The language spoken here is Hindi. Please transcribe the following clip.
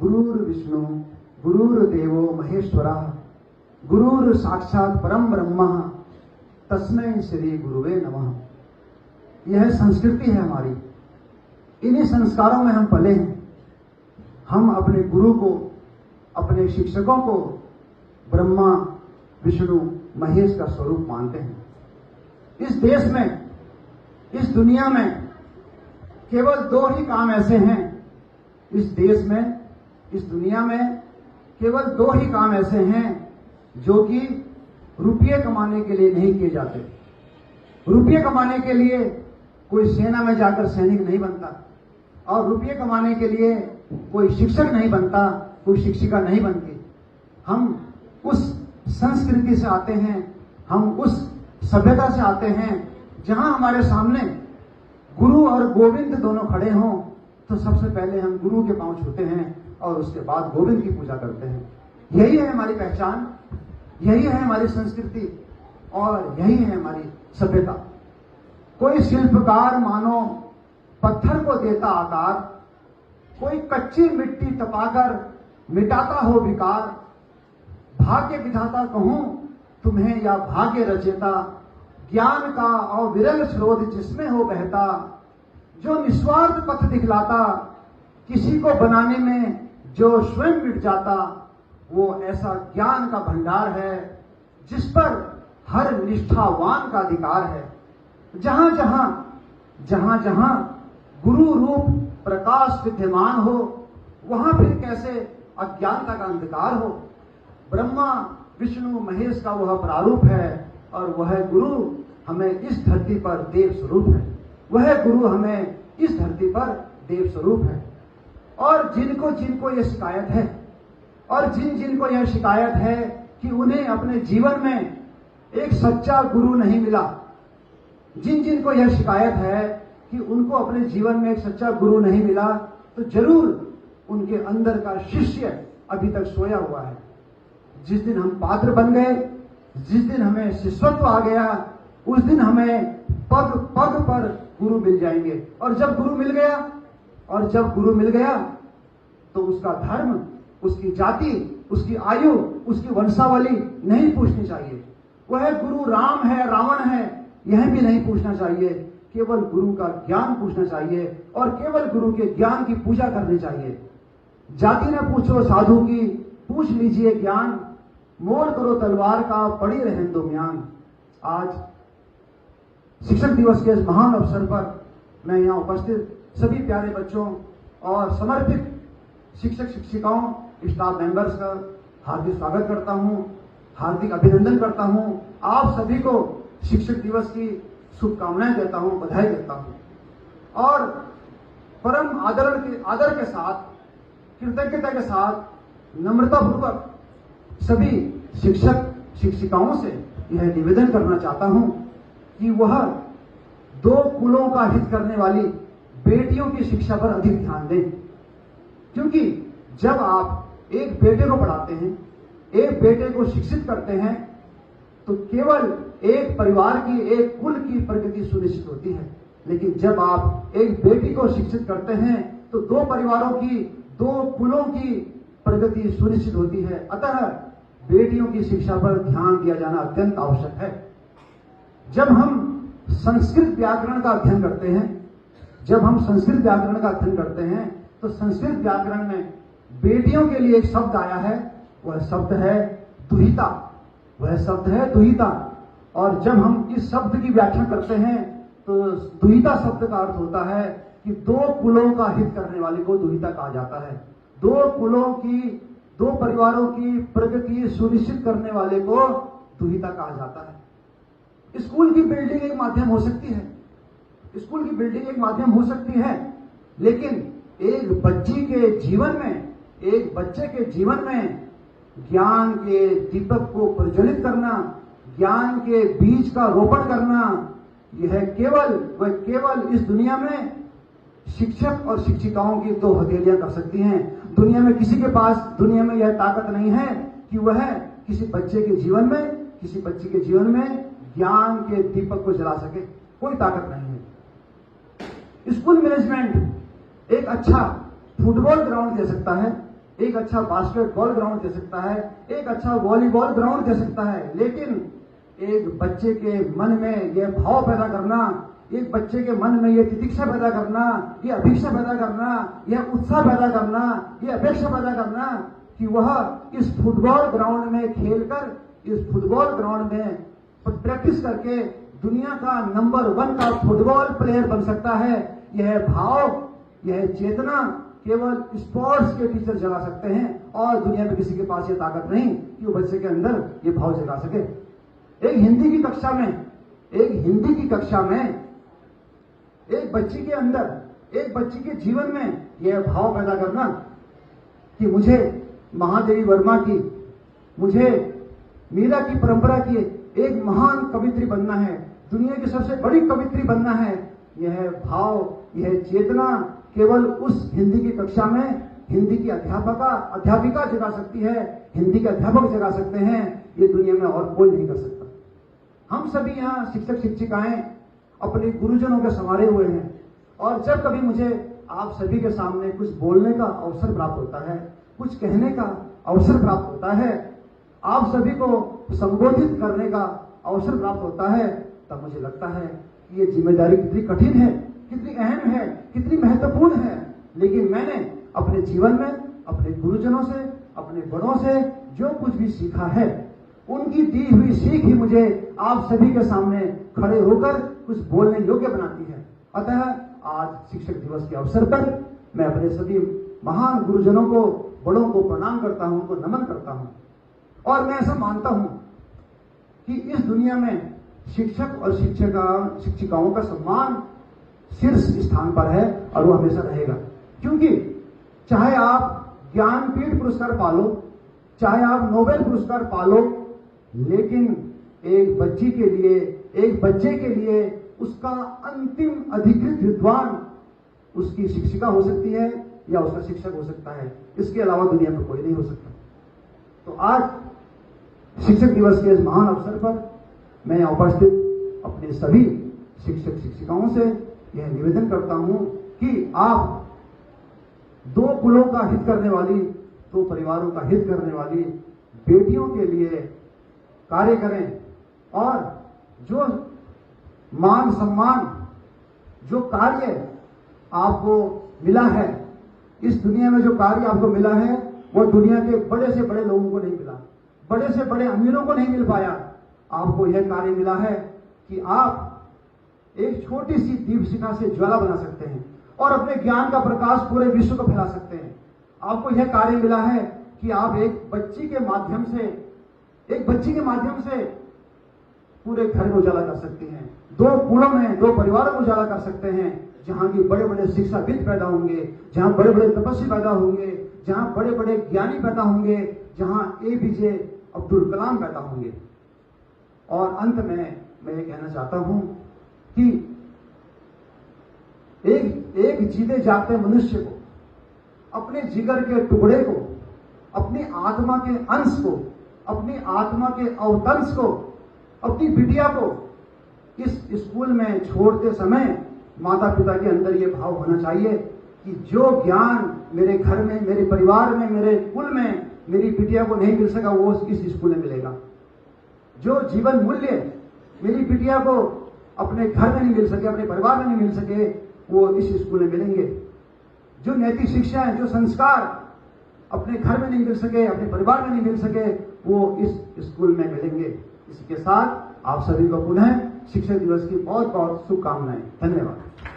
गुरुर्विष्णु गुरुर्देवो महेश्वरः गुरुर साक्षात परम ब्रह्म तस्मै श्री गुरुवे नमः। यह संस्कृति है हमारी, इन्हीं संस्कारों में हम पले हैं। हम अपने गुरु को, अपने शिक्षकों को ब्रह्मा विष्णु महेश का स्वरूप मानते हैं। इस देश में, इस दुनिया में केवल दो ही काम ऐसे हैं। इस देश में, इस दुनिया में केवल दो ही काम ऐसे हैं जो कि रुपये कमाने के लिए नहीं किए जाते। रुपये कमाने के लिए कोई सेना में जाकर सैनिक नहीं बनता, और रुपये कमाने के लिए कोई शिक्षक नहीं बनता, कोई शिक्षिका नहीं बनती। हम उस संस्कृति से आते हैं, हम उस सभ्यता से आते हैं जहां हमारे सामने गुरु और गोविंद दोनों खड़े हों तो सबसे पहले हम गुरु के पांव छूते हैं और उसके बाद गोविंद की पूजा करते हैं। यही है हमारी पहचान, यही है हमारी संस्कृति और यही है हमारी सभ्यता। कोई शिल्पकार मानो पत्थर को देता आकार, कोई कच्ची मिट्टी तपाकर मिटाता हो विकार। भाग्य विधाता कहूं तुम्हें या भाग्य रचेता, ज्ञान का अविरल स्रोत जिसमें हो बहता, जो निस्वार्थ पथ दिखलाता, किसी को बनाने में जो स्वयं मिट जाता, वो ऐसा ज्ञान का भंडार है जिस पर हर निष्ठावान का अधिकार है। जहां जहां जहां जहां गुरु रूप प्रकाश विद्यमान हो, वहां फिर कैसे अज्ञानता का अंधकार हो। ब्रह्मा विष्णु महेश का वह प्रारूप है और वह गुरु हमें इस धरती पर देव स्वरूप है। वह गुरु हमें इस धरती पर देव स्वरूप है। और जिनको जिनको यह शिकायत है, और जिन जिनको यह शिकायत है कि उन्हें अपने जीवन में एक सच्चा गुरु नहीं मिला, जिन जिनको यह शिकायत है कि उनको अपने जीवन में एक सच्चा गुरु नहीं मिला, तो जरूर उनके अंदर का शिष्य अभी तक सोया हुआ है। जिस दिन हम पात्र बन गए, जिस दिन हमें शिष्यत्व आ गया, उस दिन हमें पग पग पर गुरु मिल जाएंगे। और जब गुरु मिल गया तो उसका धर्म, उसकी जाति, उसकी आयु, उसकी वंशावली नहीं पूछनी चाहिए। वह गुरु राम है रावण है यह भी नहीं पूछना चाहिए। केवल गुरु का ज्ञान पूछना चाहिए और केवल गुरु के ज्ञान की पूजा करनी चाहिए। जाति न पूछो साधु की, पूछ लीजिए ज्ञान, मोड़ करो तलवार का, पड़ी रहन दो म्यान। आज शिक्षक दिवस के इस महान अवसर पर मैं यहाँ उपस्थित सभी प्यारे बच्चों और समर्पित शिक्षक शिक्षिकाओं, स्टाफ मेंबर्स का हार्दिक स्वागत करता हूँ, हार्दिक अभिनंदन करता हूँ। आप सभी को शिक्षक दिवस की शुभकामनाएं देता हूँ, बधाई देता हूँ और परम आदर के साथ, कृतज्ञता के साथ, नम्रता पूर्वक सभी शिक्षक शिक्षिकाओं से यह निवेदन करना चाहता हूं कि वह दो कुलों का हित करने वाली बेटियों की शिक्षा पर अधिक ध्यान दें। क्योंकि जब आप एक बेटे को पढ़ाते हैं, एक बेटे को शिक्षित करते हैं, तो केवल एक परिवार की, एक कुल की प्रगति सुनिश्चित होती है। लेकिन जब आप एक बेटी को शिक्षित करते हैं तो दो परिवारों की, दो कुलों की प्रगति सुनिश्चित होती है। अतः बेटियों की शिक्षा पर ध्यान दिया जाना अत्यंत आवश्यक है। जब हम संस्कृत व्याकरण का अध्ययन करते हैं, तो संस्कृत व्याकरण में बेटियों के लिए एक शब्द आया है, वह शब्द है दुहिता। और जब हम इस शब्द की व्याख्या करते हैं तो दुहिता शब्द का अर्थ होता है कि दो कुलों का हित करने वाले को दुहिता कहा जाता है। दो कुलों की, दो परिवारों की प्रगति सुनिश्चित करने वाले को दुहिता कहा जाता है। स्कूल की बिल्डिंग एक माध्यम हो सकती है, लेकिन एक बच्चे के जीवन में ज्ञान के दीपक को प्रज्वलित करना, ज्ञान के बीज का रोपण करना, यह केवल इस दुनिया में शिक्षक और शिक्षिकाओं की दो हथेलियां कर सकती हैं। दुनिया में किसी के पास दुनिया में यह ताकत नहीं है कि वह किसी बच्चे के जीवन में, किसी बच्ची के जीवन में ज्ञान के दीपक को जला सके। कोई ताकत नहीं है। स्कूल मैनेजमेंट एक अच्छा फुटबॉल ग्राउंड दे सकता है, एक अच्छा बास्केटबॉल ग्राउंड दे सकता है, एक अच्छा वॉलीबॉल ग्राउंड दे सकता है, लेकिन एक बच्चे के मन में यह भाव पैदा करना, एक बच्चे के मन में यह तितिक्षा पैदा करना, यह अपेक्षा पैदा करना, यह उत्साह पैदा करना, यह अपेक्षा पैदा करना कि वह इस फुटबॉल ग्राउंड में खेलकर, इस फुटबॉल ग्राउंड में प्रैक्टिस करके दुनिया का नंबर 1 का फुटबॉल प्लेयर बन सकता है। यह भाव, यह चेतना केवल स्पोर्ट्स के टीचर जगा सकते हैं और दुनिया में किसी के पास यह ताकत नहीं कि वो बच्चे के अंदर ये भाव जगा सके। एक हिंदी की कक्षा में एक बच्ची के अंदर, एक बच्ची के जीवन में यह भाव पैदा करना कि मुझे महादेवी वर्मा की, मुझे मीरा की परंपरा की एक महान कवित्री बनना है, दुनिया की सबसे बड़ी कवित्री बनना है। यह भाव, यह चेतना केवल उस हिंदी की कक्षा में हिंदी की अध्यापिका जगा सकती है, हिंदी के अध्यापक जगा सकते हैं। ये दुनिया में और कोई नहीं कर सकता। हम सभी यहाँ शिक्षक शिक्षिकाएं अपने गुरुजनों के संवारे हुए हैं और जब कभी मुझे आप सभी के सामने कुछ बोलने का अवसर प्राप्त होता है, कुछ कहने का अवसर प्राप्त होता है, आप सभी को संबोधित करने का अवसर प्राप्त होता है, तब मुझे लगता है कि ये जिम्मेदारी कितनी कठिन है, कितनी अहम है, कितनी महत्वपूर्ण है। लेकिन मैंने अपने जीवन में अपने गुरुजनों से, अपने बड़ों से जो कुछ भी सीखा है, उनकी दी हुई सीख ही मुझे आप सभी के सामने खड़े होकर कुछ बोलने योग्य बनाती है। अतः आज शिक्षक दिवस के अवसर पर मैं अपने सभी महान गुरुजनों को, बड़ों को प्रणाम करता हूं, उनको नमन करता हूं। और मैं ऐसा मानता हूं कि इस दुनिया में शिक्षक और शिक्षिकाओं का सम्मान शीर्ष स्थान पर है और वो हमेशा रहेगा। क्योंकि चाहे आप ज्ञानपीठ पुरस्कार पालो, चाहे आप नोबेल पुरस्कार पालो, लेकिन एक बच्चे के लिए उसका अंतिम अधिकृत विद्वान उसकी शिक्षिका हो सकती है या उसका शिक्षक हो सकता है। इसके अलावा दुनिया में कोई नहीं हो सकता। तो आज शिक्षक दिवस के इस महान अवसर पर मैं उपस्थित अपने सभी शिक्षक शिक्षिकाओं से यह निवेदन करता हूं कि आप दो कुलों का हित करने वाली, दो परिवारों का हित करने वाली बेटियों के लिए कार्य करें और जो मान सम्मान, जो कार्य आपको मिला है, इस दुनिया में जो कार्य आपको मिला है, वो दुनिया के बड़े से बड़े लोगों को नहीं मिला, बड़े से बड़े अमीरों को नहीं मिल पाया। आपको यह कार्य मिला है कि आप एक छोटी सी दीपशिखा से ज्वाला बना सकते हैं और अपने ज्ञान का प्रकाश पूरे विश्व को फैला सकते हैं। आपको यह कार्य मिला है कि आप एक बच्ची के माध्यम से पूरे घर में उजाला कर सकते हैं, दो कुलों में, दो परिवारों को उजाला कर सकते हैं, जहां की बड़े बड़े शिक्षाविद पैदा होंगे, जहां बड़े बड़े तपस्वी पैदा होंगे, जहां बड़े बड़े ज्ञानी पैदा होंगे, जहां APJ अब्दुल कलाम पैदा होंगे। और अंत में मैं ये कहना चाहता हूं कि एक जीते जागते मनुष्य को, अपने जिगर के टुकड़े को, अपनी आत्मा के अंश को, अपनी आत्मा के अवतंश को, अपनी बिटिया को इस स्कूल में छोड़ते समय माता पिता के अंदर यह भाव होना चाहिए कि जो ज्ञान मेरे घर में, मेरे परिवार में, मेरे कुल में मेरी बिटिया को नहीं मिल सका, वो इस स्कूल में मिलेगा। जो जीवन मूल्य मेरी बिटिया को अपने घर में नहीं मिल सके, अपने परिवार में नहीं मिल सके, वो इस स्कूल में मिलेंगे। जो नैतिक शिक्षा है, जो संस्कार अपने घर में नहीं मिल सके, अपने परिवार में नहीं मिल सके, वो इस स्कूल में मिलेंगे। इसके साथ आप सभी को पुनः शिक्षक दिवस की बहुत बहुत शुभकामनाएं। धन्यवाद।